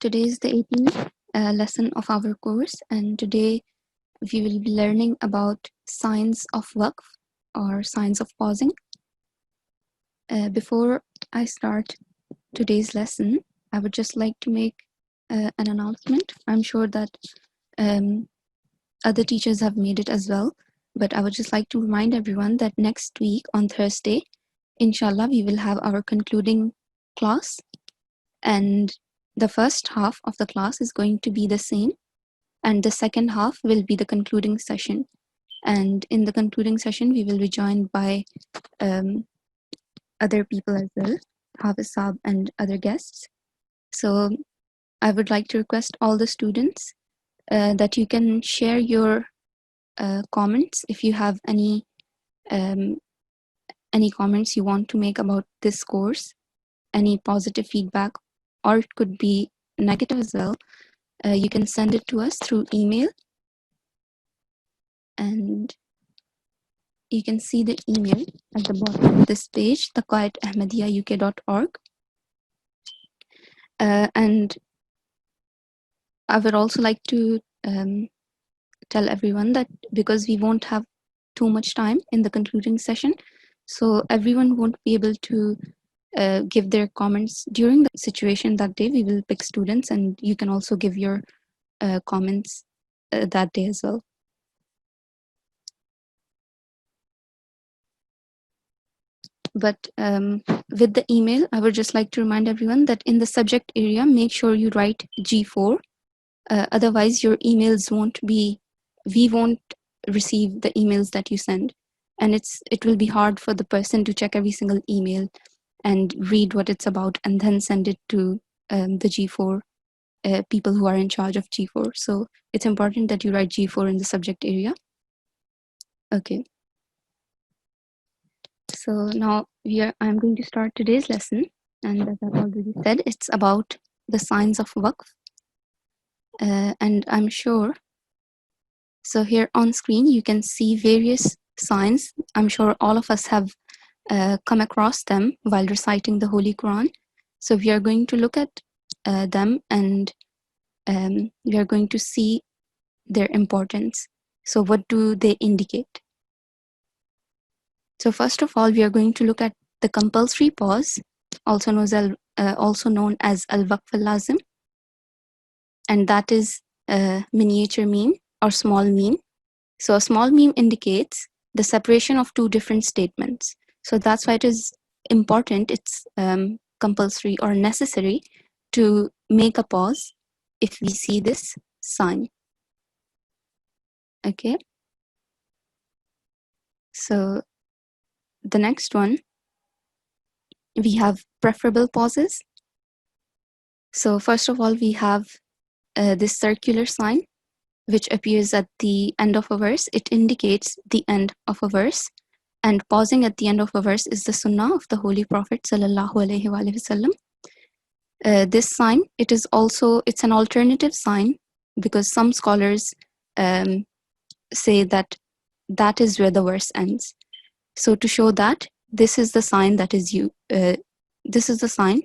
Today is the 18th lesson of our course, and today we will be learning about signs of waqf or signs of pausing. Before I start today's lesson, I would just like to make an announcement. I'm sure that other teachers have made it as well, but I would just like to remind everyone that next week on Thursday, inshallah, we will have our concluding class, and the first half of the class is going to be the same, and the second half will be the concluding session. And in the concluding session, we will be joined by other people as well, Hafiz Saab and other guests. So I would like to request all the students that you can share your comments if you have any comments you want to make about this course, any positive feedback, or it could be negative as well. You can send it to us through email, and you can see the email at the bottom of this page, thaqaidahmadiyauk.org. And I would also like to tell everyone that because we won't have too much time in the concluding session, so everyone won't be able to give their comments during the situation that day. We will pick students, and you can also give your comments that day as well. But with the email, I would just like to remind everyone that in the subject area, make sure you write G4. Otherwise, your emails we won't receive the emails that you send. And it will be hard for the person to check every single email and read what it's about and then send it to the G4 people who are in charge of G4. So it's important that you write G4 in the subject area. Okay. So now I'm going to start today's lesson, and as I've already said, it's about the signs of waqf. And I'm sure, so here on screen you can see various signs. I'm sure all of us have come across them while reciting the Holy Quran. So we are going to look at them, and we are going to see their importance. So what do they indicate? So first of all, we are going to look at the compulsory pause, also known as al-waqf al-lazim, and that is miniature meme or small meme. So a small meme indicates the separation of two different statements. So that's why it is important, it's compulsory or necessary to make a pause if we see this sign. Okay. So the next one, we have preferable pauses. So first of all, we have this circular sign which appears at the end of a verse. It indicates the end of a verse, and pausing at the end of a verse is the sunnah of the Holy Prophet sallallahu alaihi wasallam. This sign, it's an alternative sign, because some scholars say that is where the verse ends. So to show that, this is the sign that is this is the sign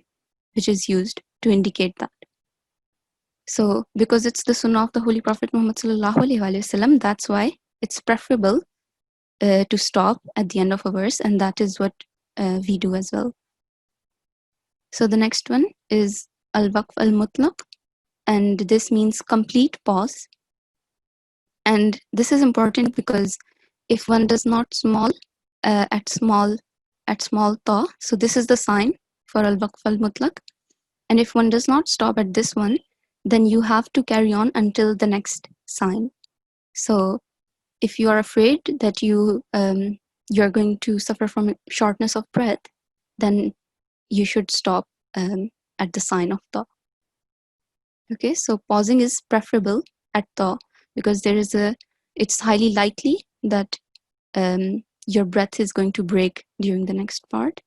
which is used to indicate that. So because it's the sunnah of the Holy Prophet Muhammad sallallahu alaihi wasallam, that's why it's preferable to stop at the end of a verse, and that is what we do as well. So the next one is al-waqf al-mutlaq, and this means complete pause. And this is important because if one does not at small ta, so this is the sign for al-waqf al-mutlaq, and if one does not stop at this one, then you have to carry on until the next sign. So if you are afraid that you're going to suffer from shortness of breath, then you should stop at the sign of ta. Okay, so pausing is preferable at ta because it's highly likely that your breath is going to break during the next part.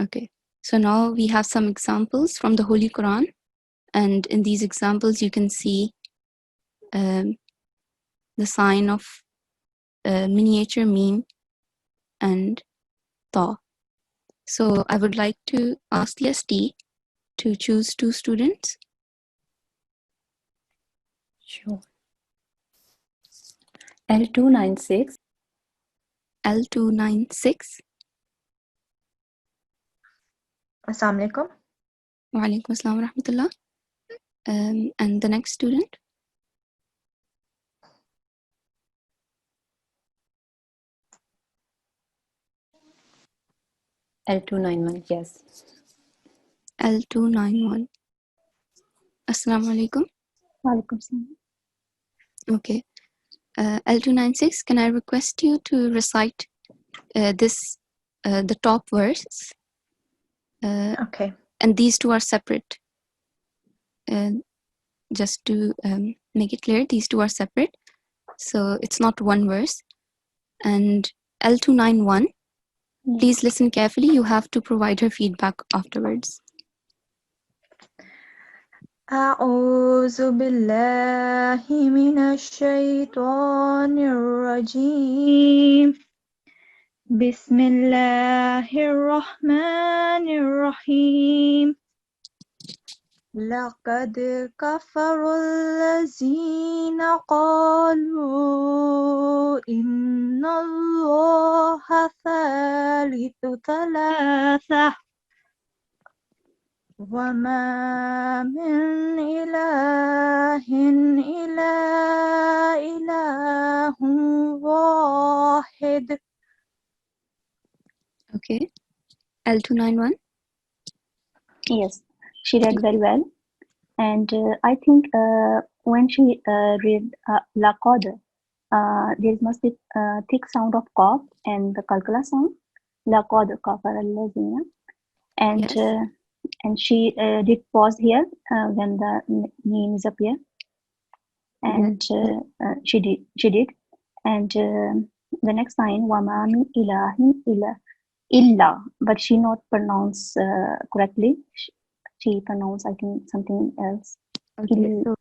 Okay, so now we have some examples from the Holy Quran, and in these examples you can see the sign of miniature meme and ta. So I would like to ask the ST to choose 2 students. Sure. L296. L296. Assalamu alaikum. Wa alaikum assalam wa rahmatullah. And the next student. L291, yes. L291. Assalamu alaikum. Walaikum salam. Okay. L296, can I request you to recite the top verse? Okay. And these 2 are separate. Just to make it clear, these 2 are separate. So it's not one verse. And L291, please listen carefully. You have to provide her feedback afterwards. أعوذ بالله من الشيطان الرجيم. بسم الله الرحمن الرحيم. لقد كفر الذين قالوا إن الله ثالث ثلاثة وما من إله إلا إله واحد. Okay. L291. Yes, she read very well. And I think when she read laqad, there must be thick sound of qaf and the kalkala sound. Laqad kafara allazina. And Yes. and she did pause here when the name is appear. And she did. And the next line, wama min ilahin illa, but she not pronounce correctly. She pronounced, I think, something else. Okay, so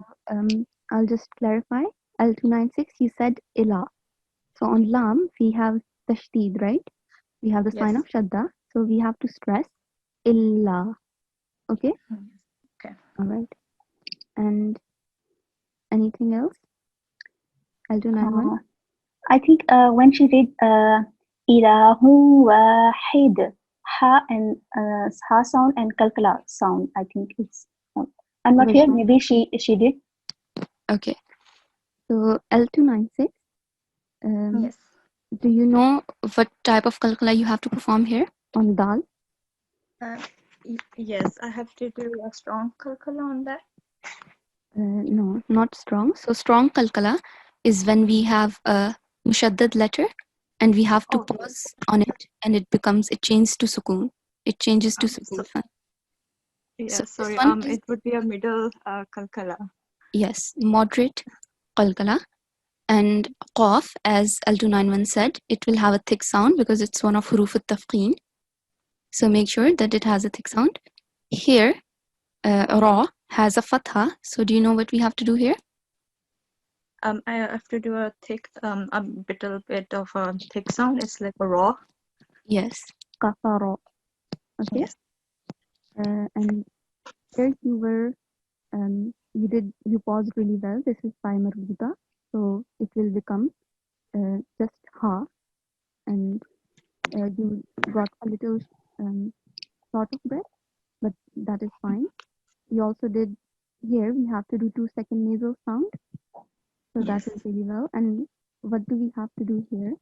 I'll just clarify. L296, you said ila. So on lam, we have tashteed, right? We have the sign Yes. of shadda. So we have to stress illa. Okay? Okay. All right. And anything else? L291? I think when she read ilahu wahid, ha and ha sound and kalkala sound, I think it's I'm not here. Maybe she did. Okay. So L296. Yes. Do you know what type of kalkala you have to perform here on dal? Yes, I have to do a strong kalkala on that. No, not strong. So strong kalkala is when we have a mushaddad letter and we have to pause on it and it changes to sukoon. It changes to sukoon. Yeah, So sorry. this one It would be a middle kalkala. Yes, moderate kalkala. And qaf, as L291 said, it will have a thick sound because it's one of huruf at-tafqeen. So make sure that it has a thick sound. Here, ra has a fatha. So do you know what we have to do here? I have to do a thick, a little bit of a thick sound. It's like a raw. Yes, kafara. Okay. Yes. And here you paused really well. This is pi marbuta. So it will become just ha. And you got a little short of breath, but that is fine. You also did here, we have to do 2-second nasal sound. So that is really well. And what do we have to do here?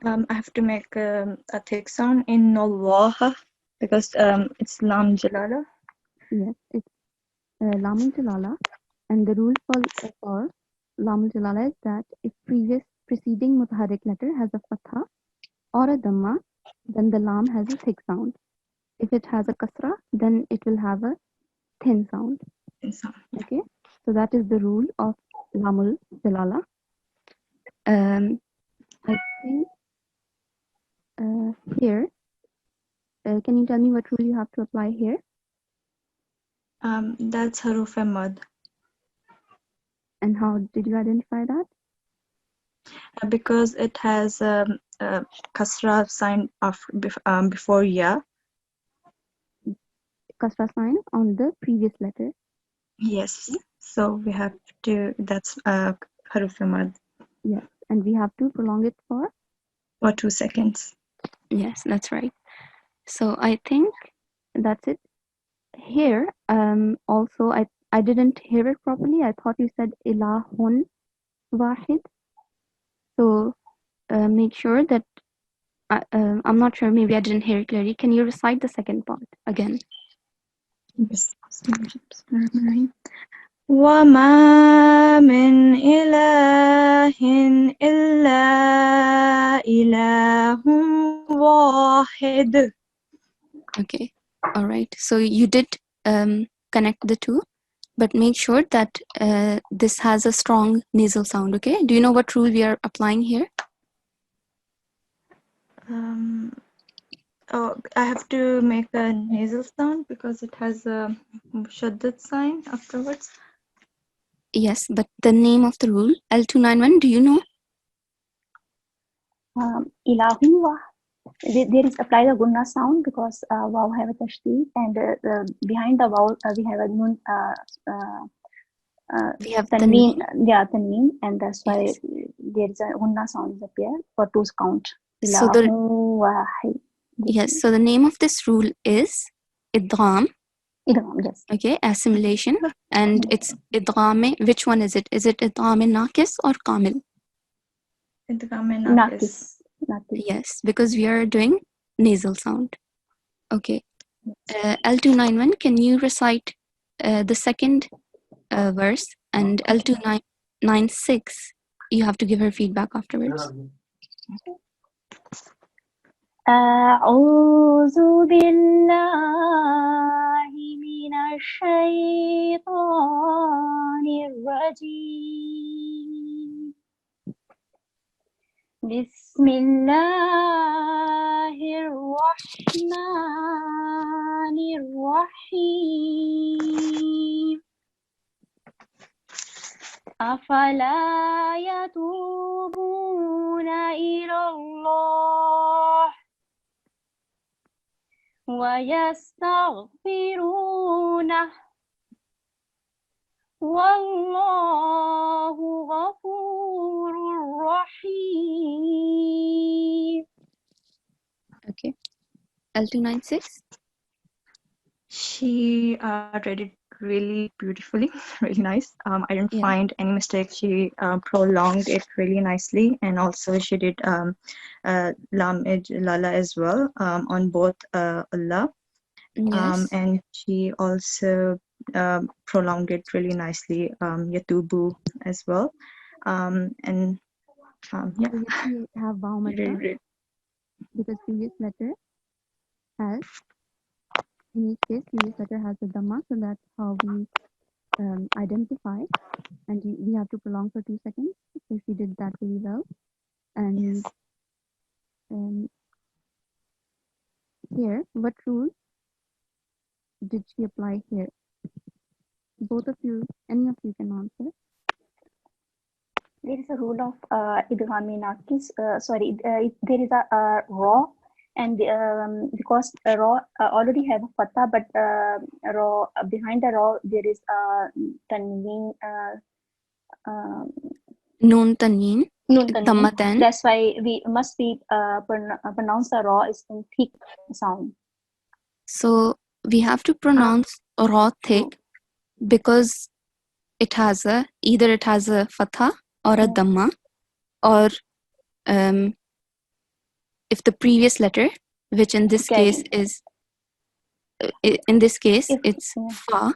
I have to make a thick sound in Allah because it's lam jalala. Yes, it's lamul jalala. And the rule for lamul jalala is that if preceding mutaharrik letter has a fatha or a dhamma, then the lam has a thick sound. If it has a kasra, then it will have a thin sound. Okay, so that is the rule of lamul jalala. I think here, can you tell me what rule you have to apply here? That's haruf mad. And how did you identify that? Because it has a kasra sign of before ya. kasra sign on the previous letter. Yes. So we have to, that's haruf mad Yes, and we have to prolong it for? for 2 seconds. Yes, that's right. So I think that's it. Here, also I didn't hear it properly. I thought you said ilahun wahid. So make sure that I'm not sure. Maybe I didn't hear it clearly. Can you recite the second part again? وَمَا مِنْ إِلَهٍ إِلَّا إِلَهٌ وَاحِدٌ. Okay. All right. So you did connect the two, but make sure that this has a strong nasal sound. Okay. Do you know what rule we are applying here? Oh, I have to make a nasal sound because it has a shaddad sign afterwards. Yes, but the name of the rule, L291, do you know? Ilahun wa. There is apply the gunna sound because waw have a tashdid, and behind the waw we have a nun We have tanween, tanween. yeah, tanween, and that's why Yes. there is a gunna sound appear for 2 count. So Ilahun wahid. yes, so the name of this rule is idgham. Idgham, yes. Okay, assimilation, and it's idgham. Which one is it? Is it idgham naqis or kamil? Naqis. Yes, because we are doing nasal sound. Okay. L291, can you recite the second verse, and L296, you have to give her feedback afterwards. أعوذ بالله من الشيطان الرجيم بسم الله الرحمن الرحيم أفلا يتوبون إلى الله ويستغفرونه والله غفور رحيم. Okay. L296. She read it really beautifully, really nice. I didn't find any mistakes. She prolonged it really nicely, and also she did lam lala as well on both Allah. Yes. And she also prolonged it really nicely, yatubu as well. And yeah. So we have vaw madda because previous letter has, in each case, previous letter has a dhamma, so that's how we identify, and we have to prolong for 2 seconds. So she did that really well. And here, what rule did she apply here? Both of you, any of you can answer. There is a rule of idgham naqis. There is a raw, and because raw already have a fatha, but raw behind the raw there is a tanween. Noon tanween. Dhammatan. That's why we must be pronounce the raw is in thick sound. So we have to pronounce raw thick because it has either it has a fatha or a dhamma, or if the previous letter, which in this case is it's fa,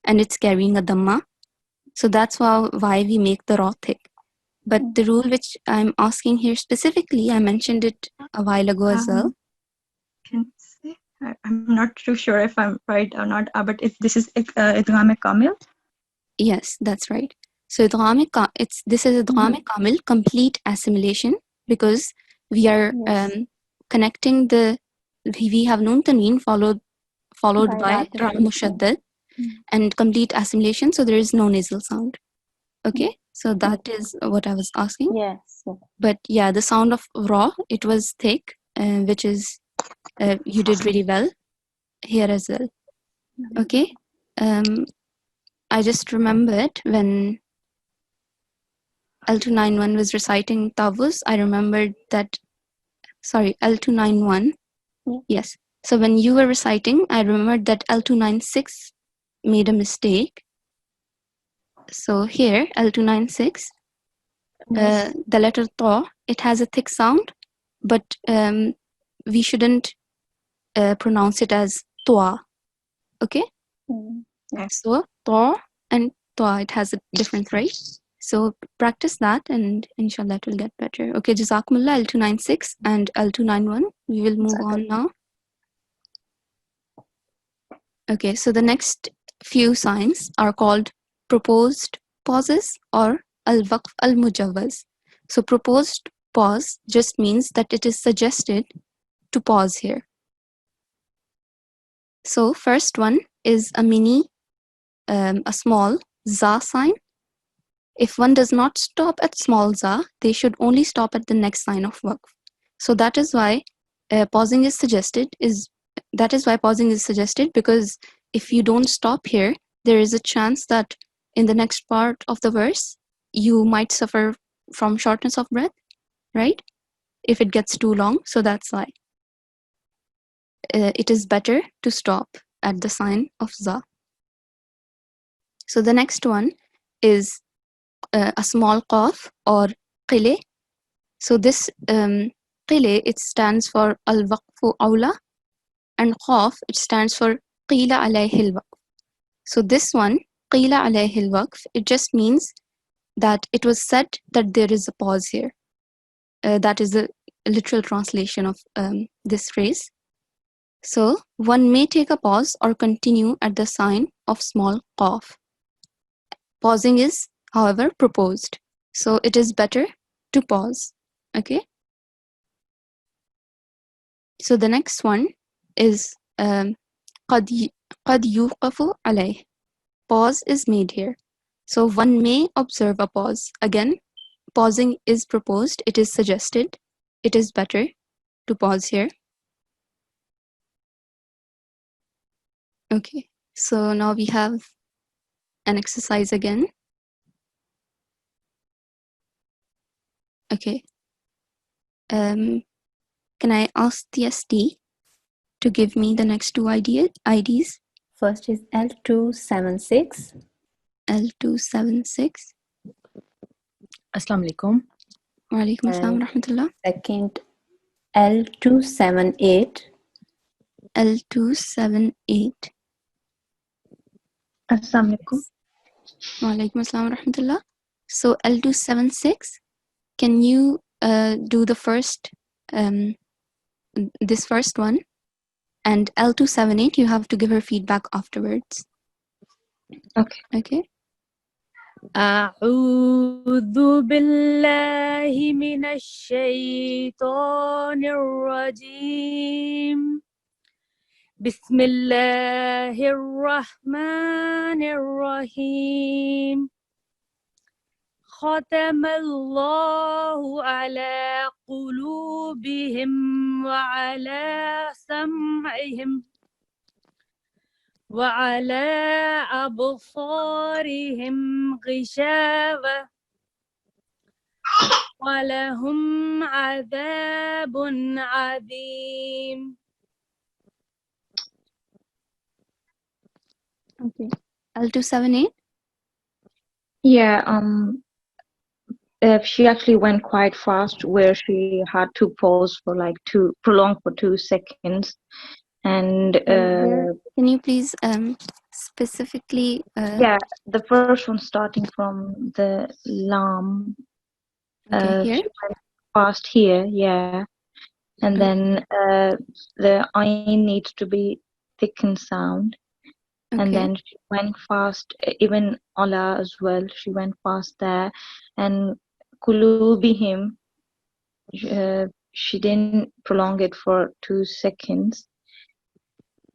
and it's carrying a dhamma, so that's why we make the raw thick. But the rule which I'm asking here specifically, I mentioned it a while ago as well. I'm not too sure if I'm right or not, but if this is idgham kamil. Yes, that's right. So this is idgham kamil, complete assimilation, because we are connecting we have noon tanween followed by ra mushaddad and complete assimilation, so there is no nasal sound. Okay, so that is what I was asking. Yes. But yeah, the sound of raw, it was thick, which is you did really well here as well. Okay. I just remembered when L291 was reciting Tawuz, I remembered that, sorry, L291. Yeah. Yes. So when you were reciting, I remembered that L296 made a mistake. So here, L296, Yes. the letter Ta, it has a thick sound, but we shouldn't pronounce it as Toa. Okay? Yeah. So Ta and Toa, it has a difference, right? So practice that and inshallah it will get better. Okay, Jazakumullah, L296 and L291. We will move on now. Okay, so the next few signs are called proposed pauses or al-waqf al-mujawwaz. So proposed pause just means that it is suggested to pause here. So first one is a small za sign. If one does not stop at small za, they should only stop at the next sign of waqf. So that is why pausing is suggested. Because if you don't stop here, there is a chance that in the next part of the verse you might suffer from shortness of breath, right? If it gets too long. So that's why it is better to stop at the sign of za. So the next one is a small qaf or qile. So this qile, it stands for al-waqfu awla, and qaf, it stands for qila alayhi al-waqf. So this one, qila alayhi al-waqf, it just means that it was said that there is a pause here. That is the literal translation of this phrase. So one may take a pause or continue at the sign of small qaf. Pausing is, however, proposed. So it is better to pause. Okay. So the next one is قد يوقف عليه. Pause is made here. So one may observe a pause. Again, pausing is proposed. It is suggested. It is better to pause here. Okay. So now we have an exercise again. Okay. Can I ask the SD to give me the next two IDs? First is L276. L276. Assalamu alaikum. Wa alaikum assalam wa rahmatullah. Second, L278. L278. Assalamu alaikum. Wa alaikum assalam wa rahmatullah. So L276, can you do the first, this first one? And L278, you have to give her feedback afterwards. Okay. Okay. أعوذ بالله من الشيطان الرجيم. بسم الله الرحمن الرحيم. ختم الله على قلوبهم وعلى سمعهم وعلى أبصارهم غشاوة ولهم عذاب عظيم. Okay. L278. Yeah, she actually went quite fast where she had to pause for like prolong for 2 seconds. And Can you please specifically yeah, the first one starting from the lam. here? She went fast here, yeah. And then the ayn needs to be thickened sound. And then she went fast, even Allah as well, she went fast there. And kulubihim, she didn't prolong it for 2 seconds.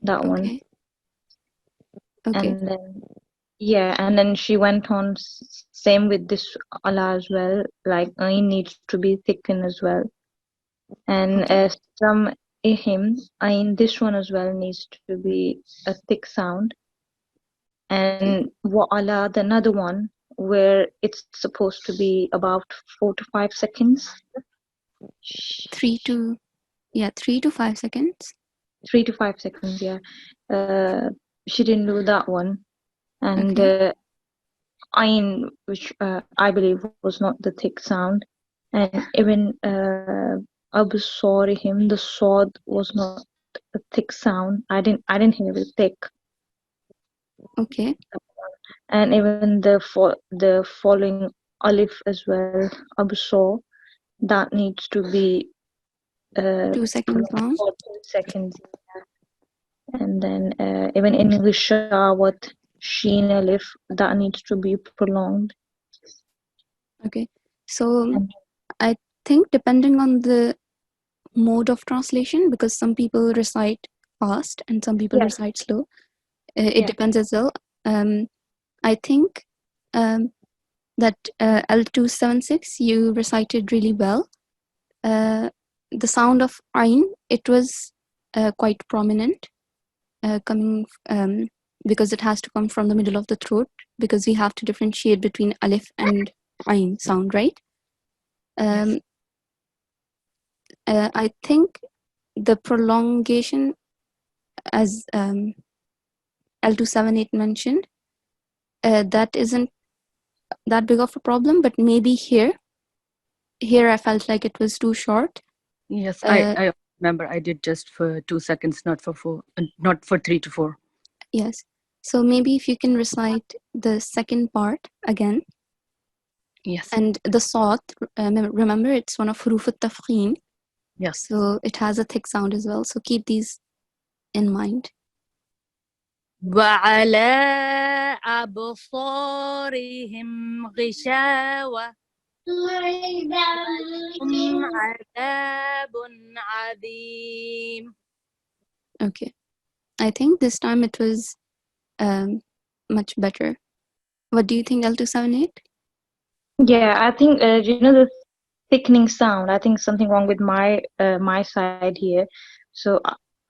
That one. Okay. And then, yeah, and then she went on same with this Allah as well, like ayn needs to be thickened as well. And some him, this one as well needs to be a thick sound. And wa'ala, the another one, where it's supposed to be about 4 to 5 seconds. 3 to 5 seconds. 3 to 5 seconds, yeah. She didn't do that one. And Okay. ayn, which I believe was not the thick sound. And even absorihim, the sword was not a thick sound. I didn't hear it thick. Okay. And even the following alif as well, absor, that needs to be 2 seconds long. for 2 seconds. And then even in Gishawat, Sheen Alif, that needs to be prolonged. Okay. So I think depending on the mode of translation, because some people recite fast and some people recite slow, it depends as well. I think that L276 you recited really well. The sound of Ain, it was quite prominent, coming because it has to come from the middle of the throat, because we have to differentiate between Alif and Ain sound, right? I think the prolongation, as L278 mentioned, that isn't that big of a problem, but maybe here I felt like it was too short. Yes, I remember I did just for 2 seconds, not for 4, not for 3 to 4. Yes. So maybe if you can recite the second part again. Yes. And the Sawt, remember, it's one of huruf at-tafkhim. Yes. So it has a thick sound as well. So keep these in mind. وعلى أبصارهم غشاوة هم عذاب عظيم. Okay. I think this time it was much better. What do you think, L278? Yeah, I think the thickening sound. I think something wrong with my my side here. So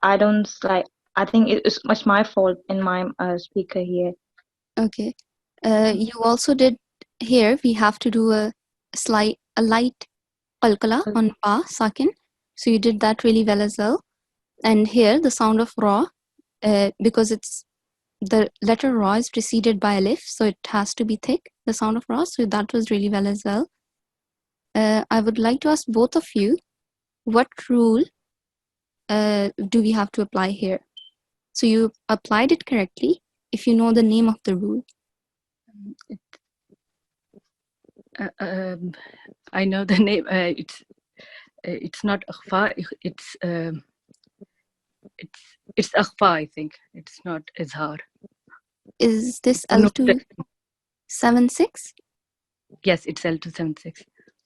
I don't like. I think it's much my fault in my speaker here. Okay. You also did here. We have to do a light qalqala on pa sakin. So you did that really well as well. And here the sound of ra, because it's the letter ra is preceded by alif, so it has to be thick, the sound of ra. So that was really well as well. I would like to ask both of you, what rule do we have to apply here? So you applied it correctly if you know the name of the rule. I know the name. It's not akhfa. It's akhfa. I think it's not izhar. Is this L276? Yes, it's L276.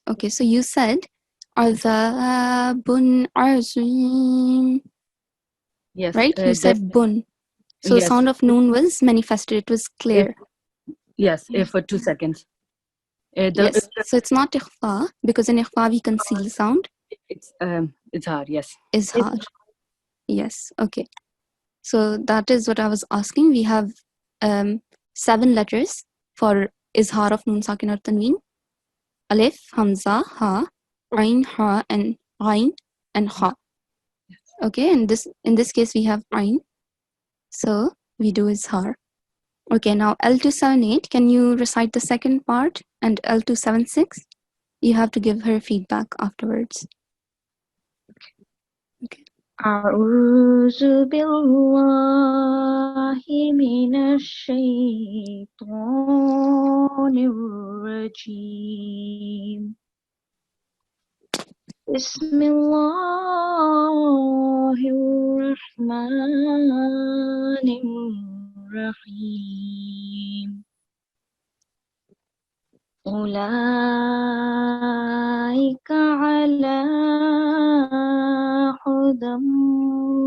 Okay, so you said Azabun Azim. Yes. Right? You said bun. So yes. the sound of noon was manifested. It was clear. Yes, for 2 seconds. Yes. So it's not ikhfa, because in ikhfa we conceal sound. It's izhar. Yes. Izhar. Yes. Okay. So that is what I was asking. We have 7 letters for izhar of noon sakin or tanween: alif, hamza, ha, ain, ha, and ain, and ha. Okay, and in this case we have ain. So we do izhar. Okay, now L278, can you recite the second part? And L276, you have to give her feedback afterwards. Okay. أعوذ بالله من الشيطان الرجيم. بسم الله الرحمن الرحيم. أولئك على هدى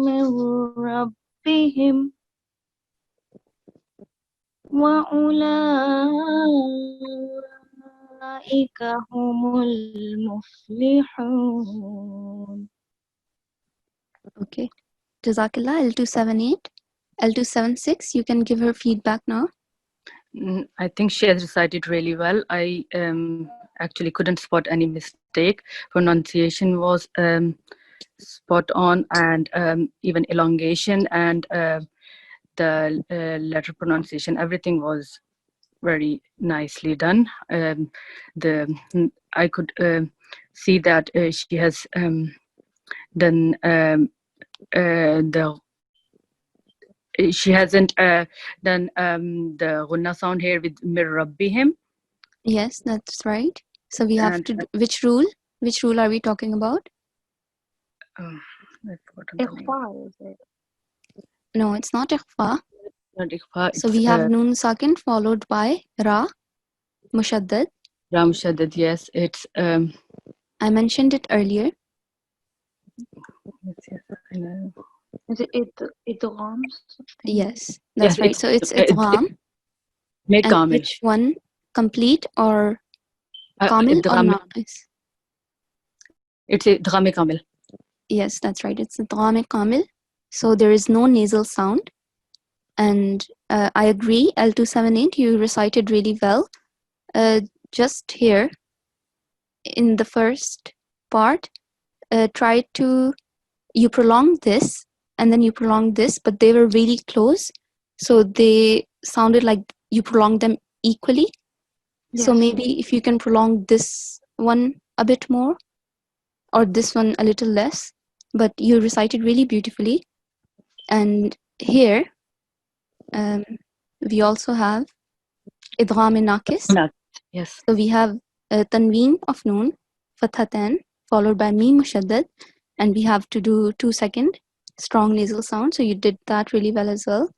من ربهم وأولئك هم المفلحون. Okay. Jazakallah. L278. L276, you can give her feedback now. I think she has recited really well. I actually couldn't spot any mistake. Pronunciation was spot on, and even elongation and the letter pronunciation, everything was very nicely done. I could see that she has done the she hasn't done the gunna sound here with mir rabbihim. Yes, that's right. So we have And to which rule? Which rule are we talking about? I've forgotten the name. Ikhfa, is it? No, it's not ikhfa. Not ikhfa, So it's we have nun sakin followed by ra mushaddad. ram shaddad. Yes, it's I mentioned it earlier. yes, I know. Is it idgham? Yes, that's Yes, right. So it's idgham. make And kamil. which one? Complete or kamil or naqis? It's idgham kamil. Yes, that's right. It's idgham kamil. So there is no nasal sound. And I agree, L278, you recited really well. Just here in the first part, you prolonged this and then you prolonged this, but they were really close. So they sounded like you prolonged them equally. Yes. So maybe if you can prolong this one a bit more or this one a little less, but you recited really beautifully. And here, we also have idgham naqis. Yes. So we have tanween of noon, fathatan, followed by mim mushaddad, and we have to do 2 second strong nasal sound. So you did that really well as well.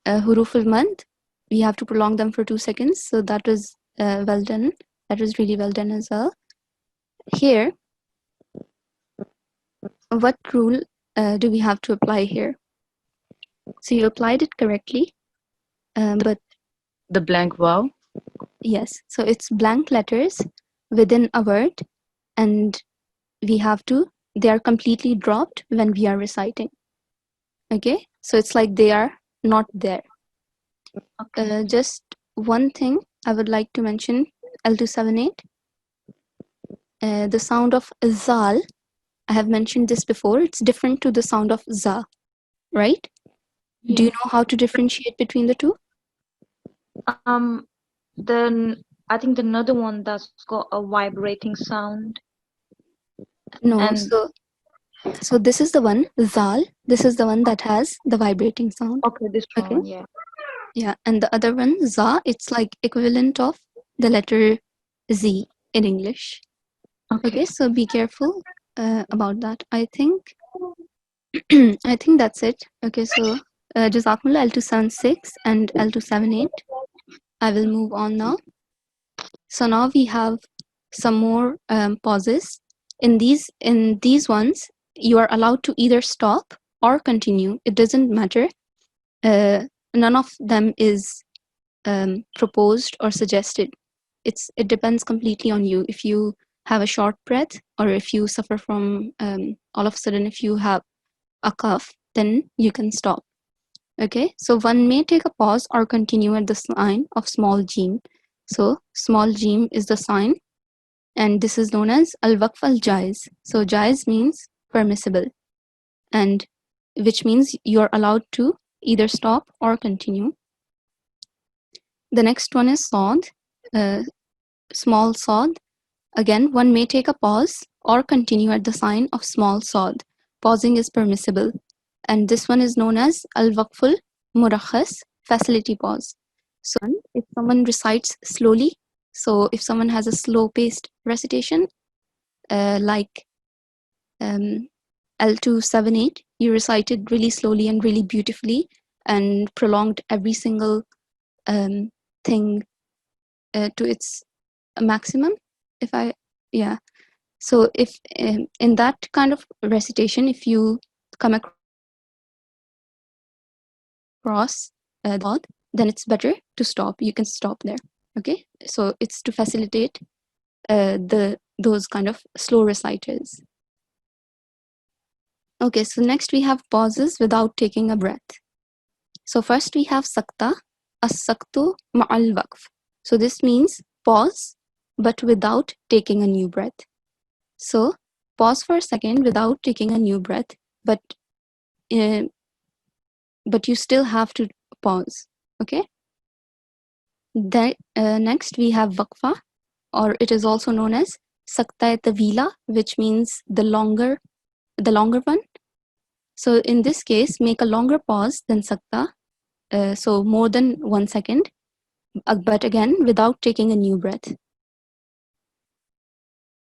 Huruf al-mad, we have to prolong them for 2 seconds. So that was well done. That was really well done as well. Here, what rule do we have to apply here? So you applied it correctly, but the blank wow. yes, so it's blank letters within a word, and they are completely dropped when we are reciting. Okay, so it's like they are not there. Okay. Just one thing I would like to mention, L278, the sound of zal, I have mentioned this before, it's different to the sound of za, right? Yes. Do you know how to differentiate between the two? Then I think another one that's got a vibrating sound. No, And so this is the one, zal, this is the one that has the vibrating sound. okay, this one, yeah. Yeah, and the other one, za, it's like equivalent of the letter z in English. Okay, so be careful about that. I think that's it. Okay, so Jazakumullah L276 and L278. I will move on now. So now we have some more pauses. In these ones, you are allowed to either stop or continue. It doesn't matter. None of them is proposed or suggested. It depends completely on you. If you have a short breath, or if you suffer from all of a sudden, if you have a cough, then you can stop. Okay, so one may take a pause or continue at the sign of small jim. So small jim is the sign, and this is known as al-waqf al-jaiz. So jaiz means permissible, and which means you're allowed to either stop or continue. The next one is sod, small sod. Again, one may take a pause or continue at the sign of small sod. Pausing is permissible, and this one is known as al-waqful murakhas, facility pause. So if someone recites slowly, so if someone has a slow-paced recitation, like L278, you recited really slowly and really beautifully and prolonged every single thing to its maximum. So if in that kind of recitation, if you come across the thought, then it's better to stop. You can stop there. Okay, so it's to facilitate those kind of slow reciters. Okay, so next we have pauses without taking a breath. So first we have sakta, as-saktu ma'al waqf. So this means pause, but without taking a new breath. So pause for a second without taking a new breath, but you still have to pause. Okay. Then next we have waqfa, or it is also known as sakta tawila, which means the longer one. So in this case, make a longer pause than sakta, so more than 1 second, but again without taking a new breath.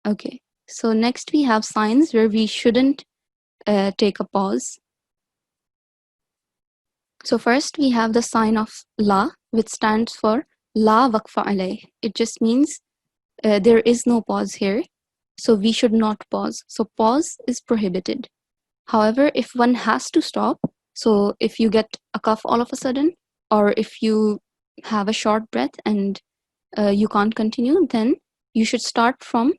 Okay, so next we have signs where we shouldn't take a pause. So first we have the sign of la, which stands for la waqfa alay. It just means there is no pause here, so we should not pause. So pause is prohibited. However, if one has to stop, so if you get a cough all of a sudden, or if you have a short breath and you can't continue, then you should start from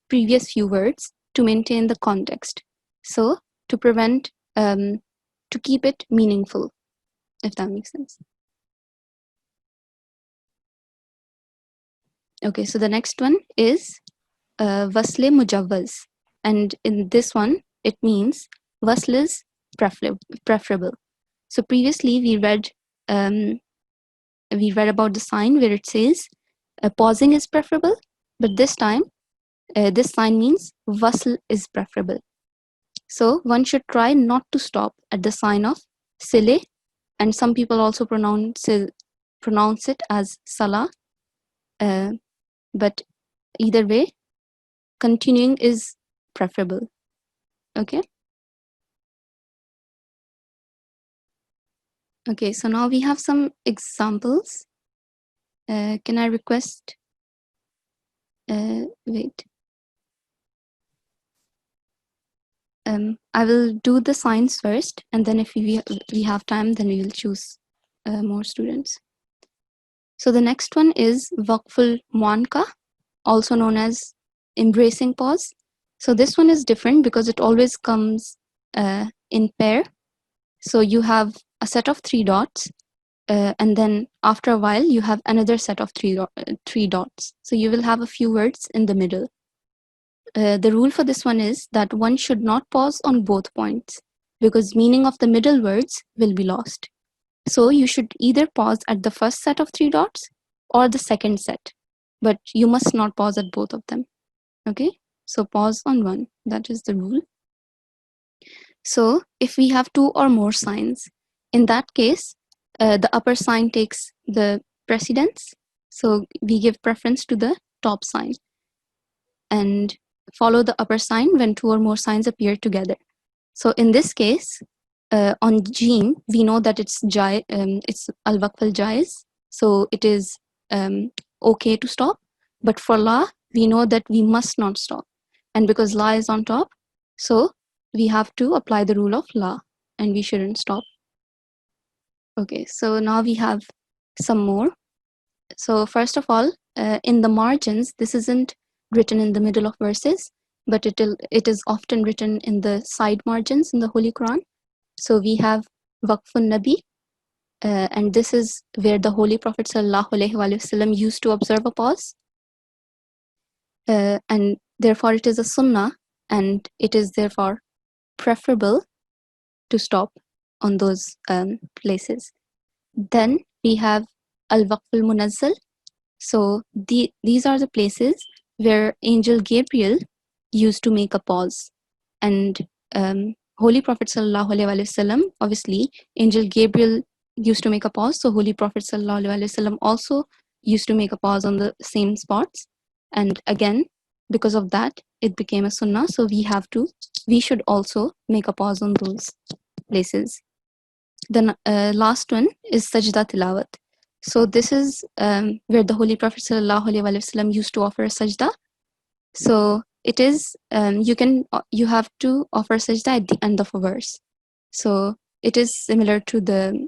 previous few words to maintain the context. So to prevent, to keep it meaningful, if that makes sense. Okay, so the next one is wasle mujawwaz, and in this one it means wasl is preferable. So previously we read about the sign where it says pausing is preferable, but this time this sign means wasl is preferable. So one should try not to stop at the sign of sile, and some people also pronounce it as salah, but either way, continuing is preferable. Okay. Okay, so now we have some examples. Can I request? Wait. I will do the signs first, and then if we have time, then we will choose more students. So the next one is waqful muanka, also known as embracing pause. So this one is different because it always comes in pair. So you have a set of 3 dots, and then after a while you have another set of 3 dots. So you will have a few words in the middle. The rule for this one is that one should not pause on both points because meaning of the middle words will be lost. So you should either pause at the first set of 3 dots or the second set, but you must not pause at both of them. Okay, so pause on one, that is the rule. So if we have 2 or more signs, in that case, the upper sign takes the precedence. So we give preference to the top sign and follow the upper sign when 2 or more signs appear together. So in this case, on Jeen, we know that it's al-waqf al-jaiz, so it is okay to stop. But for la, we know that we must not stop. And because la is on top, so we have to apply the rule of la, and we shouldn't stop. Okay, so now we have some more. So first of all, in the margins, this isn't written in the middle of verses, but it is often written in the side margins in the Holy Quran. So we have Waqfun Nabi, and this is where the Holy Prophet ﷺ used to observe a pause. And therefore it is a sunnah, and it is therefore preferable to stop on those places. Then we have Al-Waqf al-Munazzal. So these are the places where Angel Gabriel used to make a pause. And Holy Prophet ﷺ, obviously, Angel Gabriel used to make a pause. So Holy Prophet ﷺ also used to make a pause on the same spots. And again, because of that, it became a sunnah. So we should also make a pause on those places. The last one is Sajda Tilawat. So this is where the Holy Prophet ﷺ used to offer a sajda. So it is you have to offer sajda at the end of a verse. So it is similar to the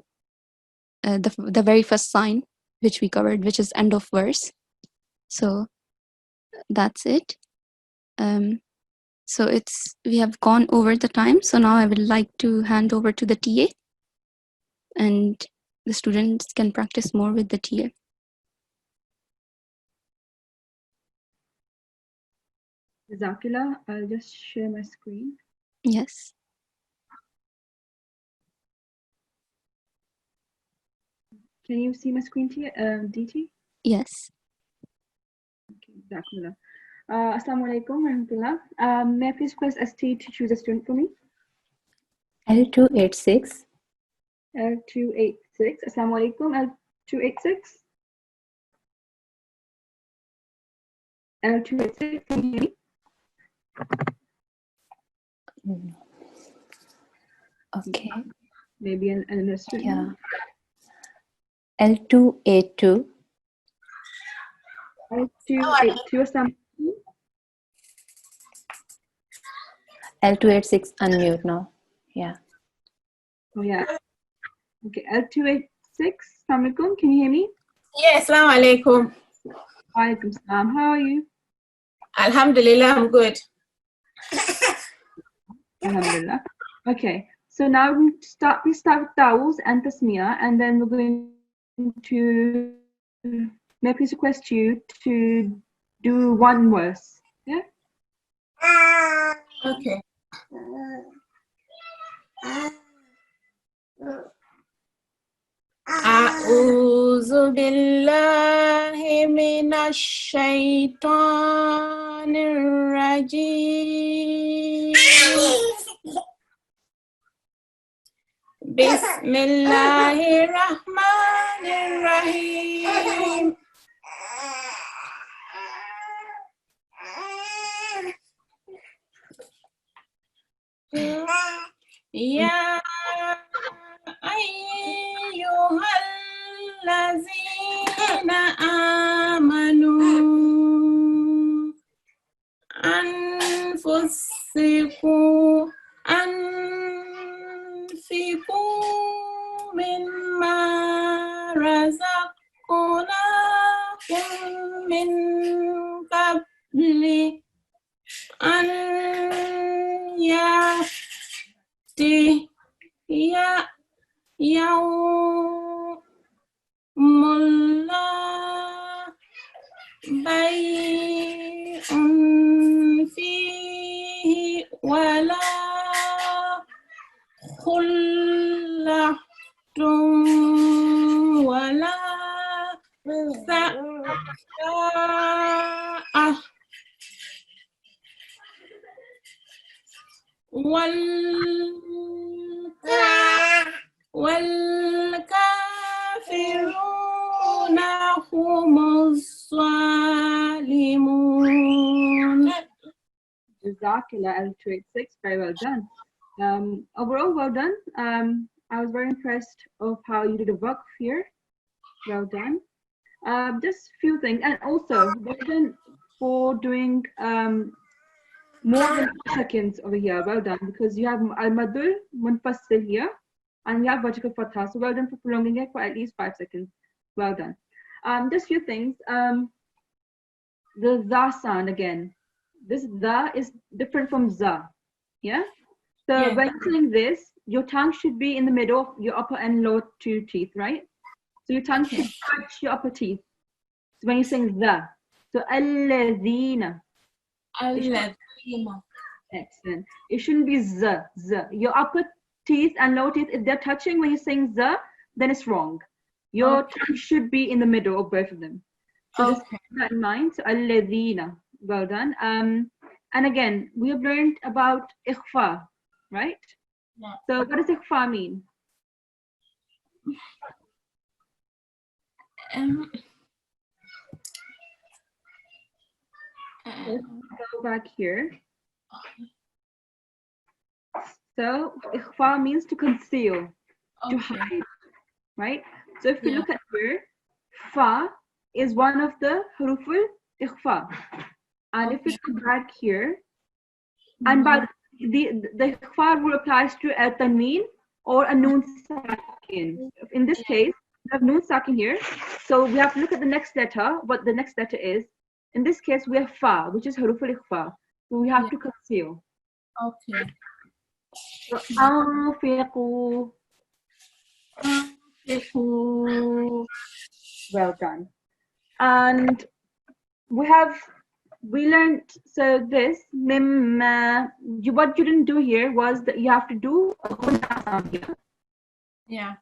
very first sign which we covered, which is end of verse. So that's it. So we have gone over the time. So now I would like to hand over to the TA, and the students can practice more with the TA. Zakila, I'll just share my screen. Yes. Can you see my screen, DT? Yes. Okay, Zakila. Assalamu alaikum warahmatullah. May I please request ST to choose a student for me? L286. L286. Assalamu alaikum. L286. L286. Can you hear me? Okay. Maybe another student. Yeah. L282. L282. Assalamu L286, unmute now. Yeah. Oh, yeah. Okay, L286. Assalamu alaikum. Can you hear me? Yes, assalamu alaikum. Alaikum salam. How are you? Alhamdulillah, I'm good. Alhamdulillah. Okay, so now we start with Tawus and Tasmiyah, and then we're going to, may I please request you to do one verse. Yeah? Okay. أعوذ بالله من الشيطان الرجيم بسم الله الرحمن الرحيم يا أيها الذين آمنوا أنفقوا مما رزقناكم من قبل أن يأتي يوم لا بيع فيه ولا خلة ولا شفاعة والكافرون هم الظالمون. Jazakallah L286. Very well done. Overall, well done. I was very impressed of how you did the work here. Well done. Just few things, and also well done for doing more than 2 seconds over here. Well done, because you have al-madul munfasil here, and you have vertical fatha. So well done for prolonging it for at least 5 seconds. Well done. Just few things. The za sound again. This za is different from za. Yeah. So Yeah. when you're saying this, your tongue should be in the middle of your upper and lower 2 teeth, right? So your tongue should touch your upper teeth. So when you're saying the, so alladhina. Excellent. It shouldn't be z. Your upper teeth and lower teeth, if they're touching when you're saying z, then it's wrong. Your tongue should be in the middle of both of them. So just keep that in mind. So alladhina. Well done. And again, we have learned about ikhfa, right? Yeah. So what does ikhfa mean? Let's go back here. So ikhfa means to conceal, to hide, right? So if we look at here, fa is one of the huruful ikhfa. And if we come back here, and by the ikhfa rule applies to a tanween or a noon sakin. In this case, we have noon sakin here. So we have to look at the next letter, what the next letter is. In this case, we have fa, which is huruful ikhfa. So we have to conceal. Okay. So, أنفقوا. أنفقوا. Well done. And we learned, so this mimma, what you didn't do here was that you have to do a ghunna sound here. Yeah.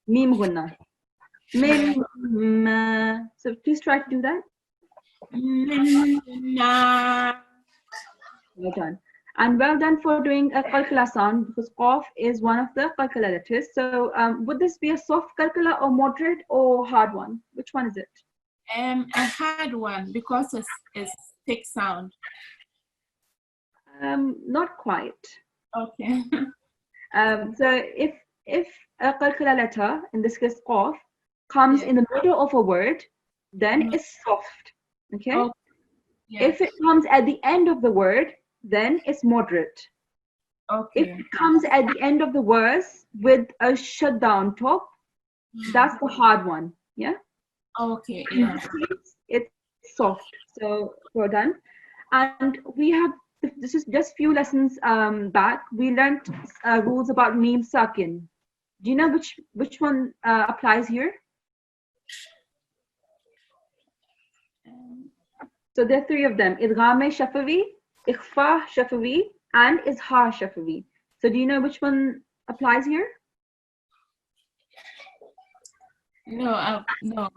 Mim ghunna. Mimma. So please try to do that. منا. Well done. And well done for doing a qalqala sound, because qaf is one of the qalqala letters. So would this be a soft qalqala or moderate or hard one? Which one is it? A hard one because it's thick sound. Not quite. Okay. So if a qalqala letter, in this case qaf, comes in the middle of a word, then it's soft. Okay. Oh, yeah. If it comes at the end of the word, then it's moderate. Okay. If it comes at the end of the verse with a shadda on top, that's the hard one. Yeah. Okay. In Yeah. this case, it's soft. So well done. And we have, this is just few lessons back, we learned rules about meme sakin. Do you know which one applies here? So there are three of them: idgham shafawi, ikhfa shafawi, and izhar shafawi. So do you know which one applies here? No. No.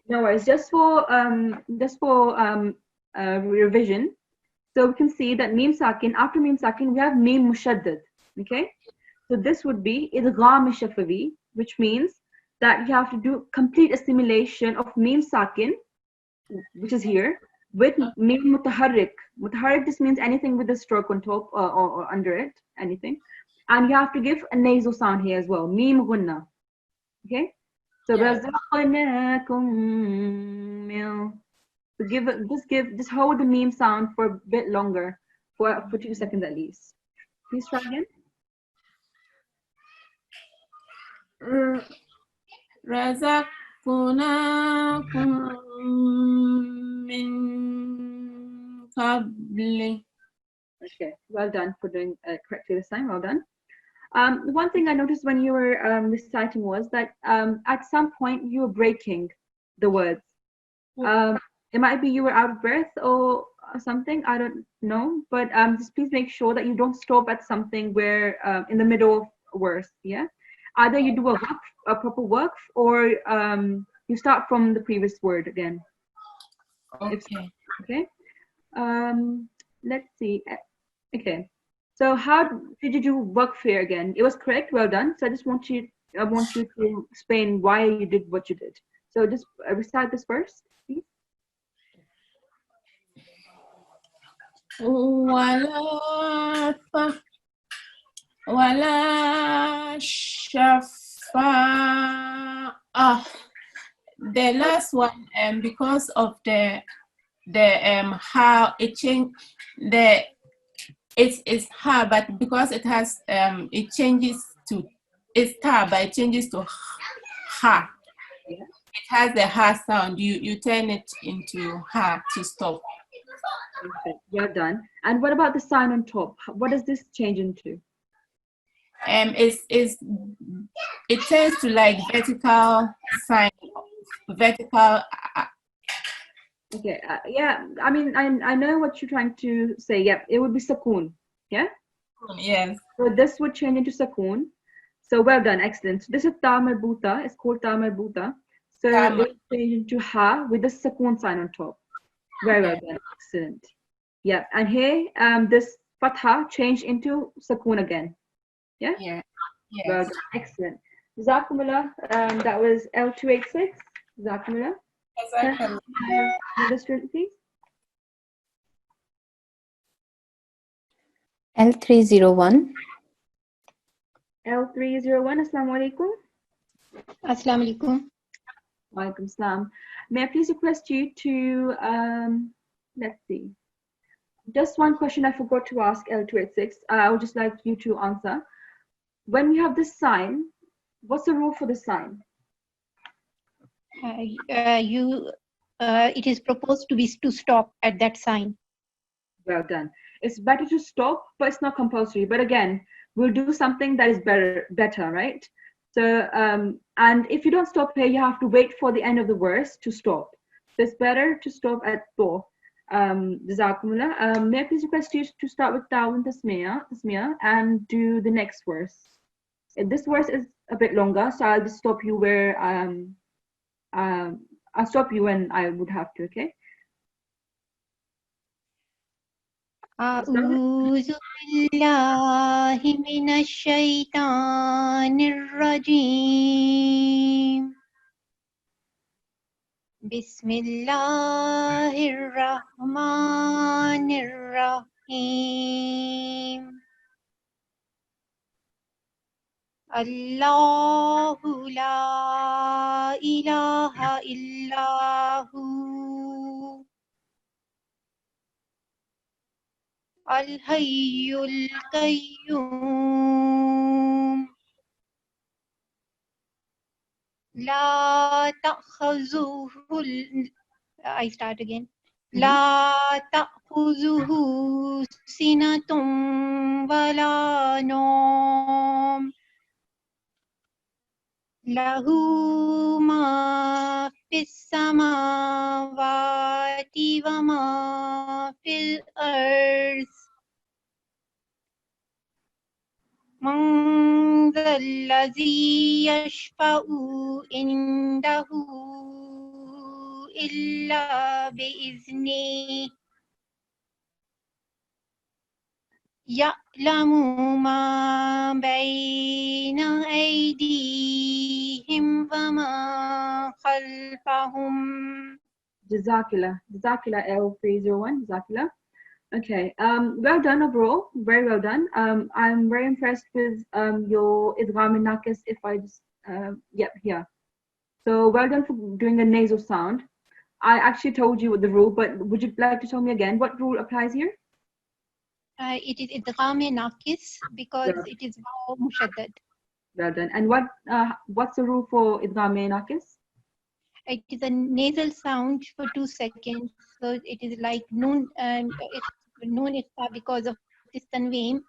No worries. Just for revision. So we can see that meme sakin, after meme sakin, we have meme mushaddad. Okay. So this would be idgham shafawi, which means that you have to do complete assimilation of meme sakin, which is here, with meme mutaharrik. Mutaharrik just means anything with a stroke on top or under it, anything. And you have to give a nasal sound here as well, meme ghunna. Okay. So so just hold the meme sound for a bit longer, for 2 seconds at least. Please try again. رزقناكم من قبل. Okay, well done for doing correctly this time. Well done. One thing I noticed when you were reciting was that at some point you were breaking the words. It might be you were out of breath or something, I don't know, but just please make sure that you don't stop at something where in the middle of a verse. Yeah, either you do a proper waqf, or you start from the previous word again. Okay. Okay. Let's see. Okay. So how did you do waqf here again? It was correct. Well done. So I want you to explain why you did what you did. So just recite this verse, please. ولا شفاعة. The last one, because of the how it changed, it's ha, but because it has it changes to, it's ta, but it changes to ha. Yeah. It has the ha sound. You turn it into ha to stop. Okay, you're done. And what about the sign on top? What does this change into? It turns to like vertical sign, vertical. Okay, yeah, I mean, I know what you're trying to say. Yeah, it would be sakoon. Yeah? Yes. So this would change into sakoon. So well done, excellent. So this is ta marbuta. It's called ta marbuta. So it will change into ha with the sakoon sign on top. Very well done, excellent. Yeah, and here this fatha changed into sakoon again. Yeah? Yeah. Yes. Well done, excellent. Jazakumullah, that was L286. Jazakumullah. Another student, please. L301. L301, Assalamu alaikum. Assalamu alaikum. Wa alaikum salam. May I please request you to, let's see. Just one question I forgot to ask L286. I would just like you to answer. When you have this sign, what's the rule for the sign? It is proposed to stop at that sign. Well done. It's better to stop, but it's not compulsory. But again, we'll do something that is better, right? So, and if you don't stop here, you have to wait for the end of the verse to stop. So it's better to stop at to. Jazakumullah. May I please request you to start with Ta'awun Tasmiyah and do the next verse. This verse is a bit longer, so I'll just stop you where I'll stop you when I would have to, okay? أعوذ بالله من الشيطان الرجيم بسم الله الرحمن الرحيم الله لا إله إلا هو الحي القيوم لا تأخذه I start again. لا تأخذه سنة ولا نوم له ما في السماوات وما في الأرض من ذا الذي يشفع عنده إلا بإذنه يعلم ما بين أيديهم وما خلفهم. Jazakillah. Jazakillah L301. Jazakillah. Okay. Well done overall. Very well done. I'm very impressed with your idgham and naqis. If I just yep, here. So well done for doing a nasal sound. I actually told you the rule, but would you like to tell me again what rule applies here? It is idgham naqis because it is waw mushaddad. Well done. And what's the rule for idgham naqis? It is a nasal sound for 2 seconds, so it is like noon. Noon because of this tanweem.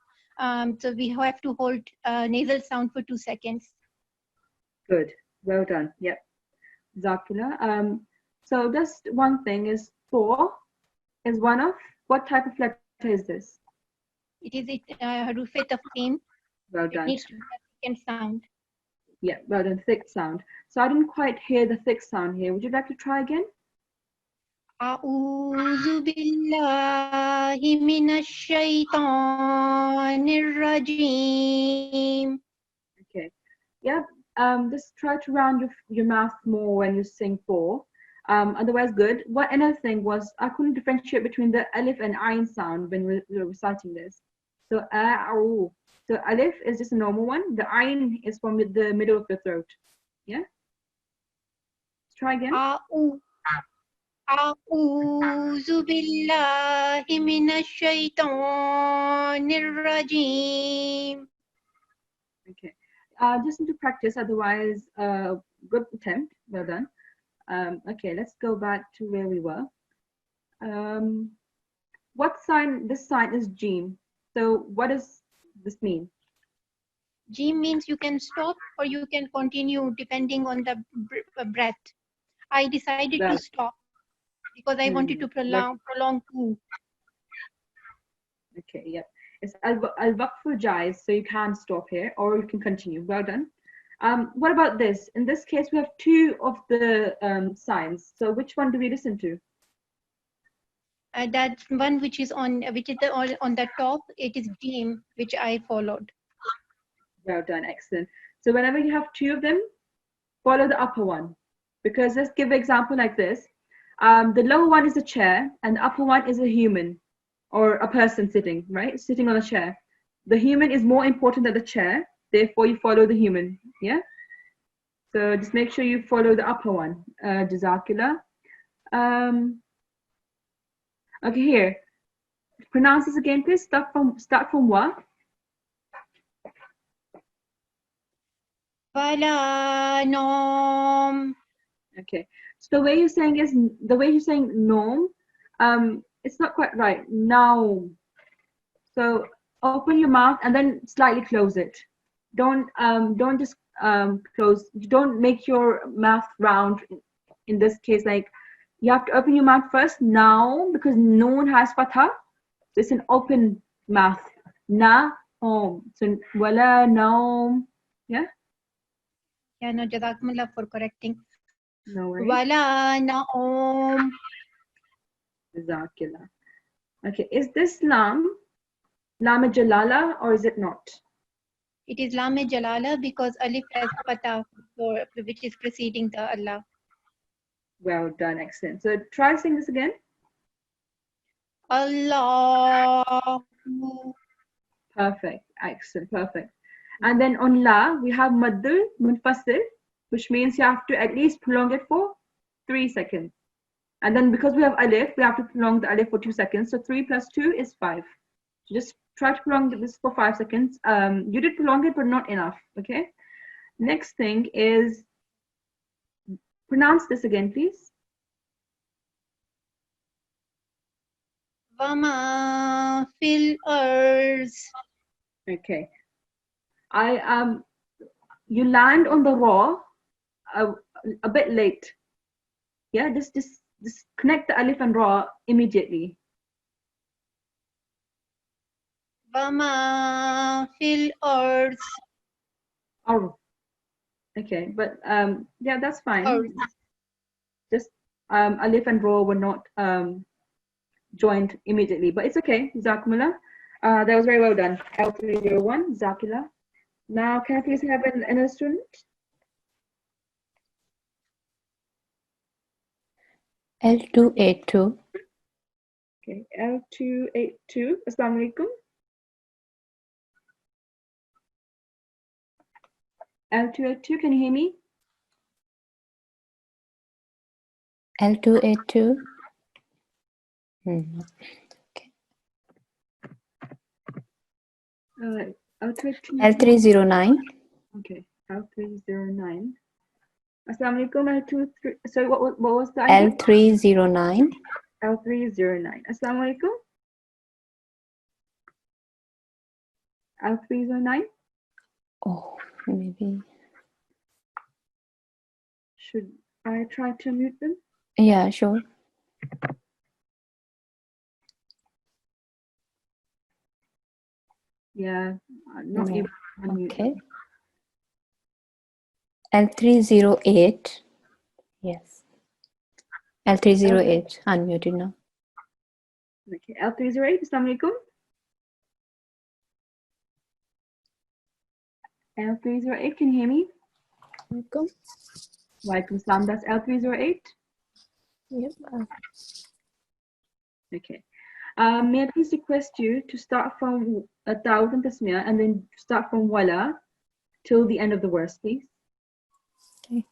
So we have to hold nasal sound for 2 seconds. Good. Well done. Yep. Zakila. So just one thing is 4 is one of what type of letter is this? It is haruf tafkhim. Well done. It needs to be a second sound. Yeah, well done. Thick sound. So I didn't quite hear the thick sound here. Would you like to try again? أعوذ بالله من الشيطان الرجيم. Okay. Yeah. Just try to round your mouth more when you sing 4. Otherwise, good. Another thing was I couldn't differentiate between the alif and ayn sound when we were reciting this. So So alif is just a normal one. The ayn is from the middle of the throat. Yeah. Let's try again. أعوذ بالله من الشيطان الرجيم. Okay. Just need to practice. Otherwise, good attempt. Well done. Okay, let's go back to where we were. What sign? This sign is Jim. So what does this mean? Jim means you can stop or you can continue depending on the breath. I decided to stop because I wanted to prolong 2. Okay, yep. It's al-waqfu jaiz, so you can stop here or you can continue. Well done. What about this? In this case, we have 2 of the signs. So which one do we listen to? That one which is on the top, it is Jim, which I followed. Well done, excellent. So whenever you have 2 of them, follow the upper one. Because let's give an example like this. The lower one is a chair and the upper one is a human or a person sitting, right? Sitting on a chair. The human is more important than the chair. Therefore, you follow the human, yeah? So just make sure you follow the upper one. Jazakillah. Okay, here. Pronounce this again, please. Start from what? Wala nom. Okay. So the way you're saying norm, it's not quite right. Now. So open your mouth and then slightly close it. Don't just close. Don't make your mouth round. In this case, like you have to open your mouth first. Now, because noon has fatha, it's an open mouth. Na om. So wala naum. Yeah. Yeah, no, Jazakumullah for correcting. No worries. Wala naum. Jazakillah. Okay, is this lam jalala or is it not? It is Lam Jalala because Alif has Fatah, which is preceding the Allah. Well done, excellent. So try saying this again. Allah. Perfect, excellent, perfect. And then on la, we have maddul munfasil, which means you have to at least prolong it for 3 seconds. And then because we have alif, we have to prolong the alif for 2 seconds. So 3 plus 2 is 5. So just try to prolong this for 5 seconds. You did prolong it, but not enough, okay? Next thing is, pronounce this again, please. Wama fil arz. Okay. You land on the raw a bit late. Yeah, just connect the alif and ra immediately. Wama fil arz. Oh, okay, but yeah, that's fine. Arz. Just alif and ra were not joined immediately, but it's okay. Jazakumullah. That was very well done. L301, Zakila. Now, can I please have another student? L282. Okay, L282. Assalamu alaikum. L282, can you hear me? L282. Okay. L282. L309. Okay, L309. Assalamu alaikum. L23. So what was the L309. L309. Assalamu alaikum. L309. Oh, maybe. Should I try to mute them? Yeah, sure. Yeah, I'm not No. able to unmute Okay. them. L308. Yes. L308. Unmuted now. Okay, L308. Assalamu alaikum. L308, can you hear me? Welcome. Walaikum salam. That's L308. Yep. Okay. May I please request you to start from Ta'awud and Tasmiyah and then start from Wala till the end of the verse, please. Okay.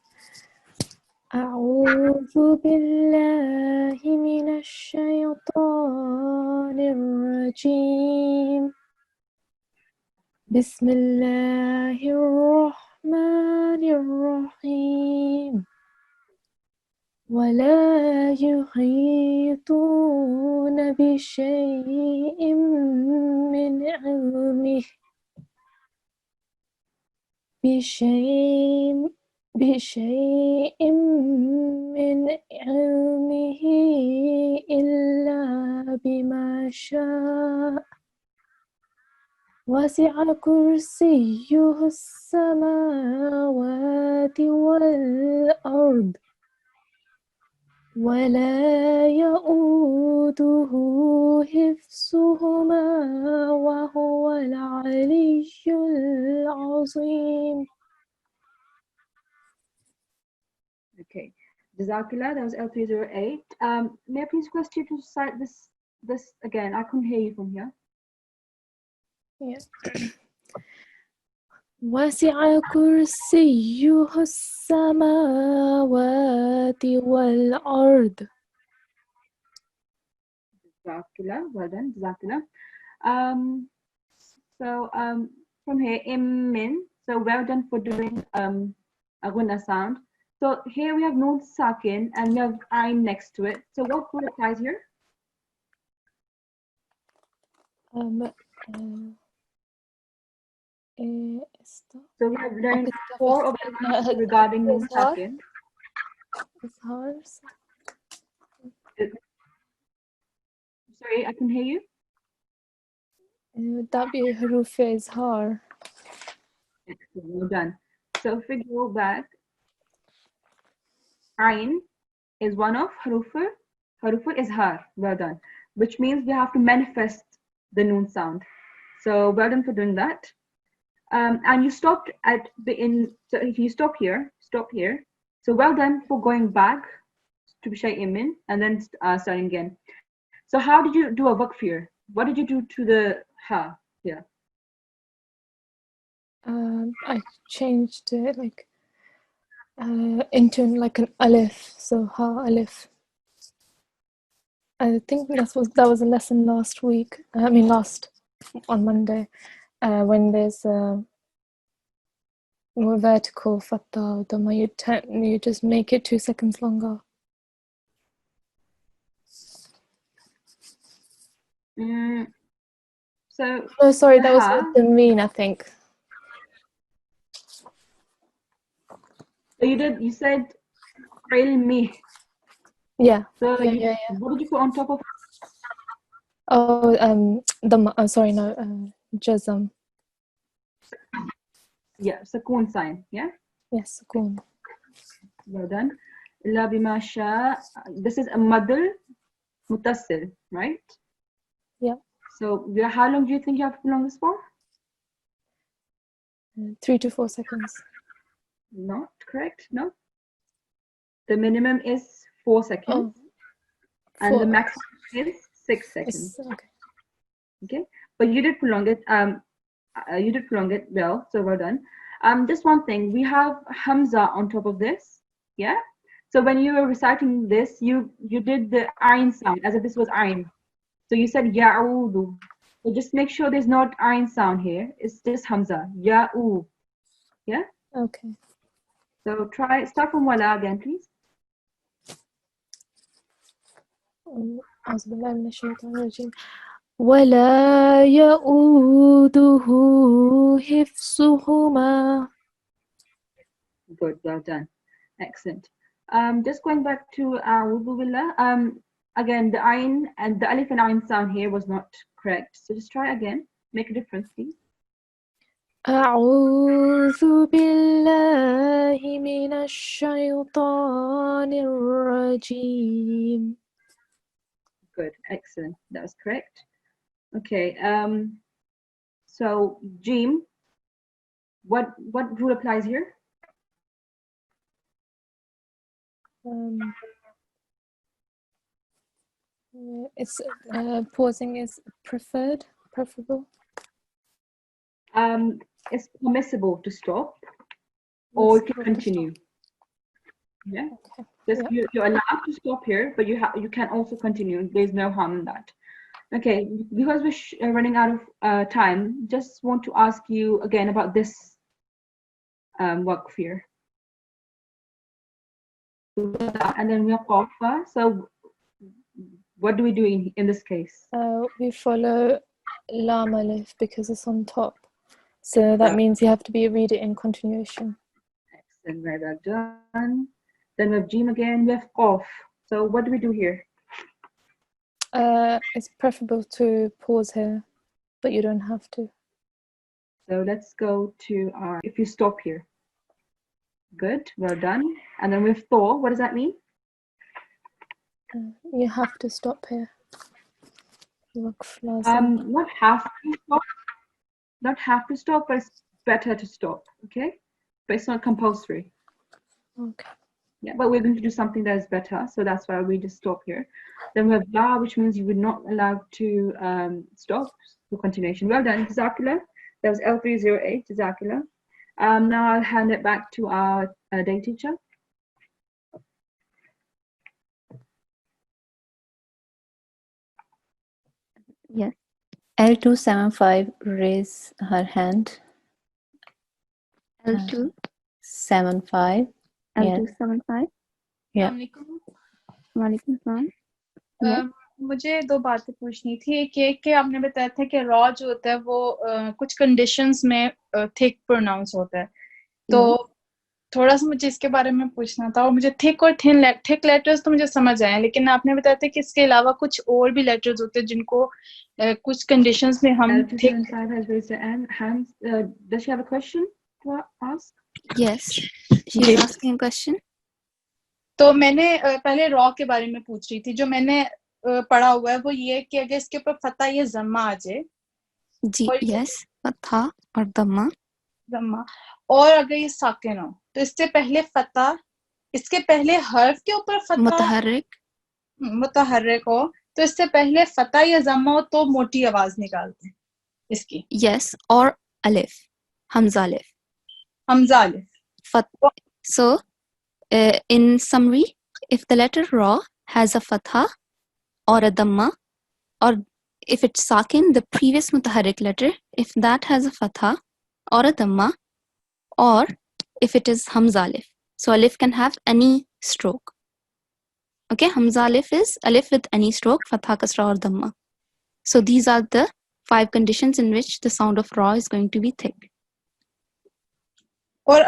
أعوذ بالله من الشيطان الرجيم بسم الله الرحمن الرحيم ولا يحيطون بشيء من علمه بشيء من علمه إلا بما شاء وسع كرسيه السماوات والأرض ولا يؤوده حفظهما وهو العلي العظيم. Okay. Jazakillah, that was L308. May I please request you to cite this again? I couldn't hear you from here. Yeah. وسع كرسيه السماوات والأرض. Jazakillah, well done. Jazakillah. So from here, min. So well done for doing a gunna sound. So here we have noon sakin and we have ayn next to it. So what word applies here? So we have learned 4 of them regarding Noon Sakin. Sorry, I can hear you. That'd be Huruf Izhar. Excellent, well done. So if we go back, Ain is one of Huruf Izhar. Well done. Which means we have to manifest the Noon sound. So well done for doing that. And you stopped at so if you stop here. So well done for going back to Shay'in Min and then starting again. So how did you do a waqf here? What did you do to the ha here? I changed it like into like an alif, so ha alif. I think that was a lesson last week. On Monday, when there's more vertical fatha, you just make it 2 seconds longer. So no, sorry, that was with the mean, I think. So you said ilmi. Yeah. So yeah. What did you put on top of? Oh, sorry, no, jazm. Yeah, Sakoon sign. Yeah. Yes, Sakoon. Well done. La bima sha. This is a madal mutassil, right? Yeah. So how long do you think you have to prolong this for? 3 to 4 seconds. Not correct. No. The minimum is 4 seconds, and the maximum is 6 seconds. Okay. But you did prolong it. You did prolong it well. So well done. Just one thing. We have hamza on top of this. Yeah. So when you were reciting this, you did the ayn sound as if this was ayn. So you said ya'udu. So just make sure there's not ayn sound here. It's just hamza. Ya'u. Yeah. Okay. So start from wala again, please. أعوذ بالله من الشيطان الرجيم ولا يؤوده حفظهما. Good, well done. Excellent. Just going back to a'udhu billah. Again, the ayn and the alif and ayn sound here was not correct. So just try again. Make a difference, please. أعوذ بالله من الشيطان الرجيم. Good, excellent. That was correct. Okay. So Jim, what rule applies here? It's pausing is preferable. It's permissible to stop, or you can continue. Yeah. Okay. You're allowed to stop here, but you can also continue. There's no harm in that. Okay, because we're running out of time, just want to ask you again about this waqf here. And then we have qafa. So what do we do in this case? We follow lam alif because it's on top. So that means you have to read it in continuation. Excellent, very well done. Then we have jim again, we have qaf. So what do we do here? It's preferable to pause here, but you don't have to. So let's go to if you stop here. Good, well done. And then with thaw, what does that mean? You have to stop here. Not have to stop. Not have to stop, but it's better to stop. Okay, but it's not compulsory. Okay. Yeah, but we're going to do something that is better, so that's why we just stop here. Then we have la, which means you would not allow to stop for continuation. Well done, Jazakallah. That was L308, Jazakallah. Now I'll hand it back to our day teacher. Yes. L275 raise her hand. L275. L275. Yeah. Walaikum salam. Yeah. मुझे दो बातें पूछनी थी। एक ये कि आपने बताया था कि रॉ जो होता है वो कुछ कंडीशंस में थिक प्रोनाउंस होता है, तो थोड़ा सा मुझे इसके बारे में पूछना था। और मुझे थिक और थिक लेटर्स तो मुझे समझ आए, लेकिन आपने बताया था कि इसके अलावा कुछ और भी लेटर्स होते हैं जिनको कुछ कंडीशंस में हम thick. Does she have a question to ask? Yes, she's asking a question. तो मैंने पहले रॉ के बारे में पूछ रही थी। जो मैंने पढ़ा हुआ है वो ये कि अगर इसके ऊपर फतह या जम्मा आ जाए जी, यस, फतहा और दम्मा। जम्मा, और अगर ये साकिन हो तो इससे पहले फतह, इसके पहले हर्फ के ऊपर फतह मुतहर्रिक हो तो इससे पहले फतह या जम्मा हो तो मोटी आवाज निकालते हैं इसकी। Yes, or alif, hamza alif. Hamza alif. So, in summary, if the letter ra has a fatha or a dhamma, or if it's sakin, the previous mutaharrik letter, if that has a fatha or a dhamma, or if it is hamza alif. So alif can have any stroke. Okay, hamza alif is alif with any stroke, fatha, kasra or dhamma. So these are the 5 conditions in which the sound of ra is going to be thick. और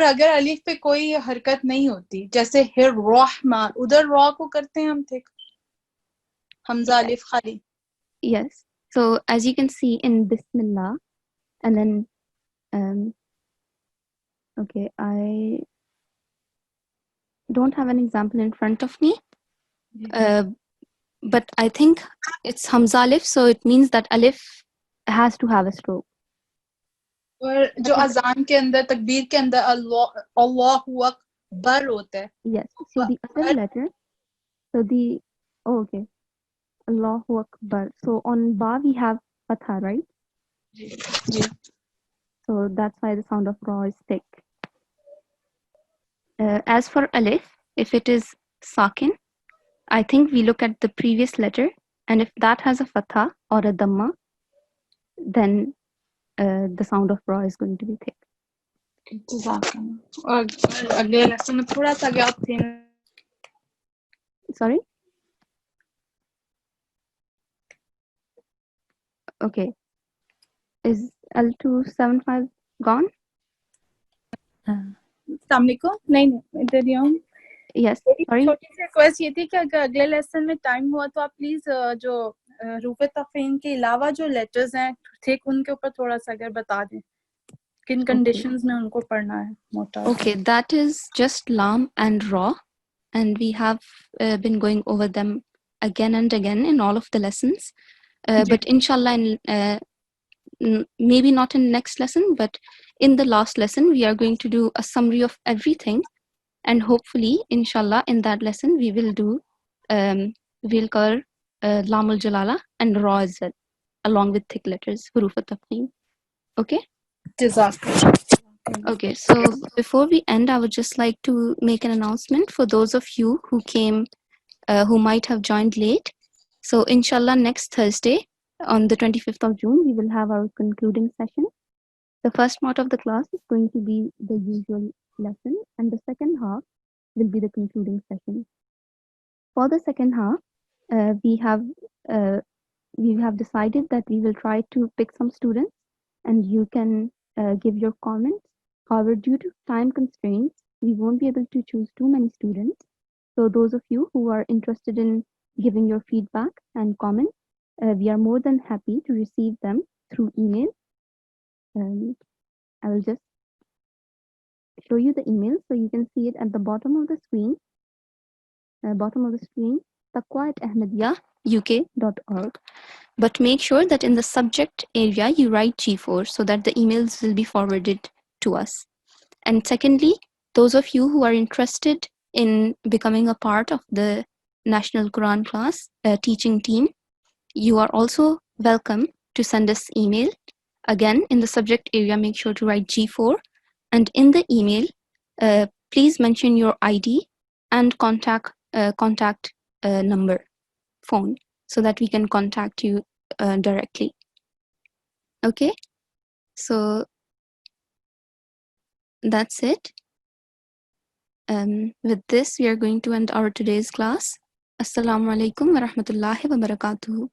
अगर अलिफ पे कोई हरकत नहीं होती, जैसे हिर रहमान, उधर रॉ को करते हैं हम थिक, हमजा अलिफ खाली। Yes. So as you can see in Bismillah, and then okay, I don't have an example in front of me, but I think it's Hamza alif, so it means that alif has to have a stroke. और जो अजान के अंदर, तकबीर के अंदर अल्लाहु अकबर होता है। Yes. So the other letter, so the okay, Allahu Akbar. So on ba we have fatha, right? Ji. So that's why the sound of ra is thick. As for alif, if it is sakin, I think we look at the previous letter, and if that has a fatha or a dhamma, then the sound of ra is going to be thick. Sorry? Okay. Is L275 gone? नहीं, Yes, sorry. छोटी सी request ये थी कि अगर अगले lesson में time हुआ तो आप प्लीज जो रूफ तफहीम के अलावा जो लेटर्स हैं थिक, उनके ऊपर थोड़ा सा अगर बता दें किन कंडीशंस में उनको पढ़ना है मोटा। Okay, that is just lam and ra, and we have been going over them again and again in all of the lessons. But inshallah, maybe not in next lesson, but in the last lesson, we are going to do a summary of everything. And hopefully, inshallah, in that lesson, we will do, we'll cover Lamul Jalala and Ra as well, along with thick letters, Huruf al-Tafkhim. Okay? Okay, so before we end, I would just like to make an announcement for those of you who came, who might have joined late. So inshallah, next Thursday, on the 25th of June, we will have our concluding session. The first part of the class is going to be the usual lesson, and the second half will be the concluding session. For the second half, we have decided that we will try to pick some students, and you can give your comments. However, due to time constraints, we won't be able to choose too many students. So those of you who are interested in giving your feedback and comments, we are more than happy to receive them through email. I will just show you the email so you can see it at the bottom of the screen. taqwa@ahmadiyyauk.org. But make sure that in the subject area you write G4 so that the emails will be forwarded to us. And secondly, those of you who are interested in becoming a part of the National Quran class teaching team, you are also welcome to send us email. Again, in the subject area, make sure to write G4. And in the email, please mention your ID and contact number, phone, so that we can contact you directly. Okay, so that's it. With this, we are going to end our today's class. Assalamu alaikum wa rahmatullahi wa barakatuhu.